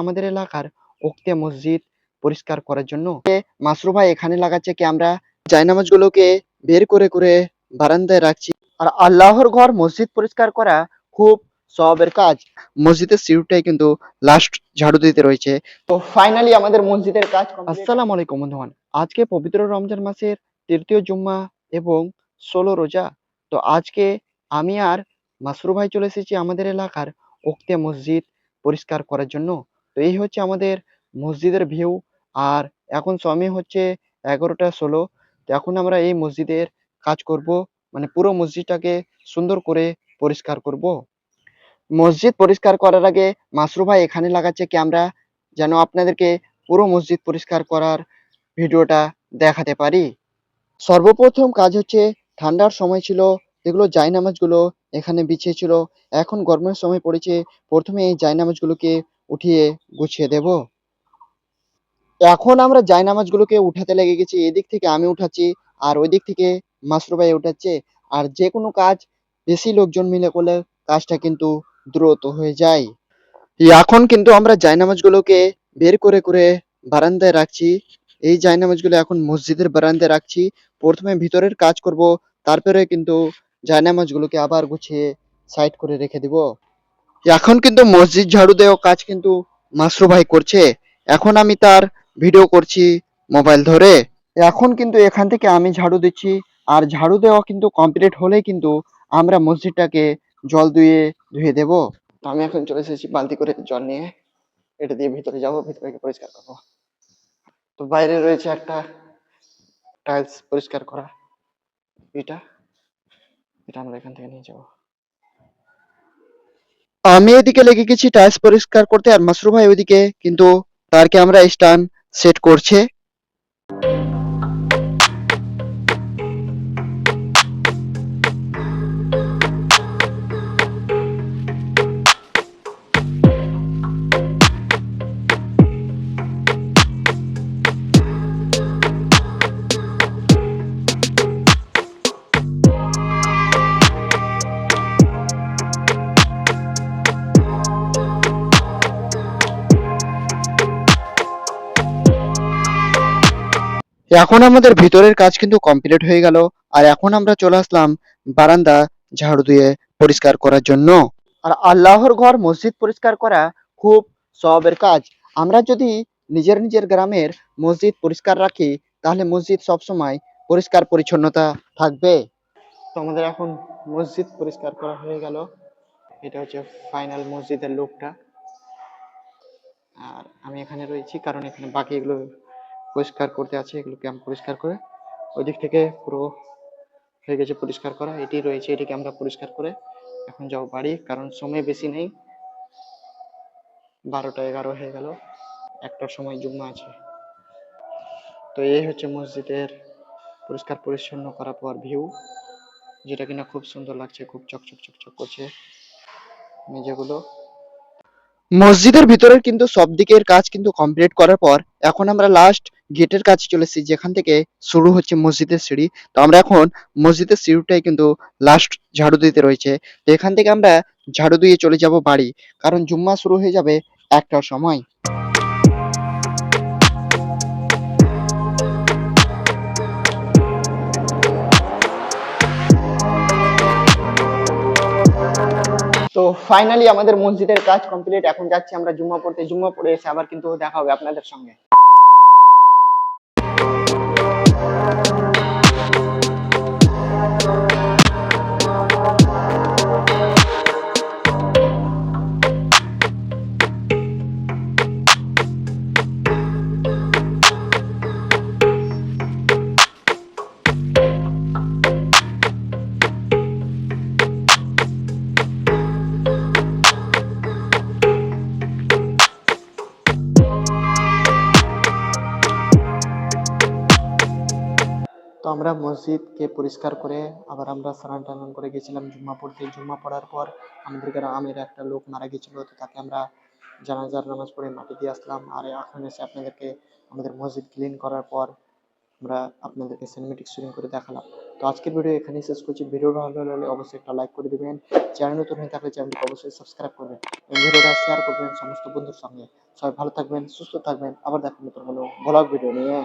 আমাদের এলাকার উক্তে মসজিদ পরিষ্কার করার জন্য মাসরু ভাই এখানে লাগাচ্ছে ক্যামেরা, জায়নামাজ গুলোকে বের করে করে বারান্দায় রাখছি। আর আল্লাহর ঘর মসজিদ পরিষ্কার করা খুব সওয়াবের কাজ। মসজিদের সিঁড়িটাই কিন্তু লাস্ট ঝাড়ু দিতে রয়েছে। তো ফাইনালি আমাদের মসজিদের কাজ কমপ্লিট। আসসালামু আলাইকুম বন্ধুগণ, আজকে পবিত্র রমজান মাসের তৃতীয় জুম্মা এবং 16 রোজা। তো আজকে আমি আর মাসরু ভাই চলে এসেছি আমাদের এলাকার উক্তে মসজিদ পরিষ্কার করার জন্য। তো এই হচ্ছে আমাদের মসজিদের ভিউ। আর এখন সময় হচ্ছে 11টা 16। তো এখন আমরা এই মসজিদের কাজ করব, মানে পুরো মসজিদটাকে সুন্দর করে পরিষ্কার করব। মসজিদ পরিষ্কার করার আগে মাসরু ভাই এখানে লাগাচ্ছে ক্যামেরা, যেন আপনাদেরকে পুরো মসজিদ পরিষ্কার করার ভিডিওটা দেখাতে পারি। সর্বপ্রথম কাজ হচ্ছে, ঠান্ডার সময় ছিল, এগুলো জায়নামাজগুলো এখানে বিছিয়ে ছিল। এখন গরমের সময় পড়েছে, প্রথমে এই জায়নামাজগুলোকে উঠিয়ে গুছিয়ে দেব। এখন আমরা জায়নামাজগুলোকে উঠাতে লেগে গেছি। এদিক থেকে আমি উঠাচ্ছি আর ওই দিক থেকে মাসরু ভাই উঠাচ্ছে। আর যে কোনো কাজ বেশি লোকজন মিলে করলে কাজটা কিন্তু দ্রুত হয়ে যায়। এখন কিন্তু আমরা জায়নামাজগুলোকে বের করে করে বারান্দায় রাখছি। এই জায়নামাজগুলো এখন মসজিদের বারান্দায় রাখছি। প্রথমে ভিতরের কাজ করব, তারপরে কিন্তু জায়নামাজগুলোকে আবার গুছিয়ে সাইড করে রেখে দিব। এখন কিন্তু মসজিদ ঝাড়ু দেওয়া কাজ কিন্তু মাসরু ভাই করছে। এখন আমি তার ভিডিও করছি মোবাইল ধরে। এখন কিন্তু এখান থেকে আমি ঝাড়ু দিচ্ছি। আর ঝাড়ু দেওয়া কিন্তু কমপ্লিট হলেই কিন্তু আমরা মসজিদটাকে জল দিয়ে ধুয়ে দেব। তো আমি এখন চলে এসেছি বালতি করে জল নিয়ে, এটা দিয়ে ভিতরে যাবো, ভিতরে গিয়ে পরিষ্কার করবো। তো বাইরে রয়েছে একটা টাইলস পরিষ্কার করা, এটা এটা আমরা এখান থেকে নিয়ে যাবো। আমি এদিকে লেগে গেছি টাইলস পরিষ্কার করতে, আর মাসরু ভাই ওইদিকে কিন্তু তার ক্যামেরা স্ট্যান্ড সেট করছে। এখন আমাদের ভিতরের কাজ কিন্তু কমপ্লিট হয়ে গেল। আর এখন আমরা চলে আসলাম বারান্দা ঝাড়ু দিয়ে পরিষ্কার করার জন্য। আর আল্লাহর ঘর মসজিদ পরিষ্কার করা খুব সওয়াবের কাজ। আমরা যদি নিজের নিজের গ্রামের মসজিদ পরিষ্কার রাখি, তাহলে মসজিদ সবসময় পরিষ্কার পরিচ্ছন্নতা থাকবে। তো আমাদের এখন মসজিদ পরিষ্কার করা হয়ে গেল। এটা হচ্ছে ফাইনাল মসজিদের লুকটা। আর আমি এখানে রয়েছি কারণ এখানে বাকি এগুলো পরিষ্কার করতে আছে, এগুলোকে আমি পরিষ্কার করে ওই দিক থেকে পুরো হয়ে গেছে পরিষ্কার করা। এটি রয়েছে, এটিকে আমরা পরিষ্কার করে এখন যাও বাড়ি, কারণ সময় বেশি নেই। 12টা 11 হয়ে গেল, একটার সময় জুম্মা আছে। তো এই হচ্ছে মসজিদের পরিষ্কার পরিচ্ছন্ন করার পর ভিউ, যেটা কিনা খুব সুন্দর লাগছে, খুব চকচক চকচক করছে মেঝেগুলো। মসজিদের ভিতরের কিন্তু সব দিকের কাজ কিন্তু কমপ্লিট করার পর এখন আমরা লাস্ট গেটের কাছে চলে এসেছি, যেখান থেকে শুরু হচ্ছে মসজিদের সিঁড়ি। তো আমরা এখন মসজিদের সিঁড়িটাই কিন্তু লাস্ট ঝাড়ু দিতে রয়েছে। তো এখান থেকে আমরা ঝাড়ু দিয়ে চলে যাব বাড়ি, কারণ জুম্মা শুরু হয়ে যাবে 1টার সময়। তো ফাইনালি আমাদের মসজিদের কাজ কমপ্লিট। এখন যাচ্ছি আমরা জুম্মা পড়তে, জুম্মা পড়ে এসে আবার কিন্তু দেখা হবে আপনাদের সঙ্গে। তো আমরা মসজিদকে পরিষ্কার করে আবার আমরা স্নান টান করে গেছিলাম জুম্মা পড়তে। জুম্মা পড়ার পর আমাদের গ্রামের একটা লোক মারা গেছিল, তো তাকে আমরা জানাজার নামাজ পড়ে মাটি দিয়ে আসলাম। আর এখন এসে আপনাদেরকে আমাদের মসজিদ ক্লিন করার পর আমরা আপনাদেরকে সিনেমেটিক শুটিং করে দেখালাম। তো আজকের ভিডিও এখানেই শেষ করছি। ভিডিওটা ভালো লাগলে অবশ্যই একটা লাইক করে দিবেন। চ্যানেল নতুন হয়ে থাকলে চ্যানেলটিকে অবশ্যই সাবস্ক্রাইব করবেন এবং ভিডিওটা শেয়ার করবেন সমস্ত বন্ধুর সঙ্গে। সবাই ভালো থাকবেন, সুস্থ থাকবেন। আবার দেখা হবে নতুন কোনো ব্লগ ভিডিও নিয়ে।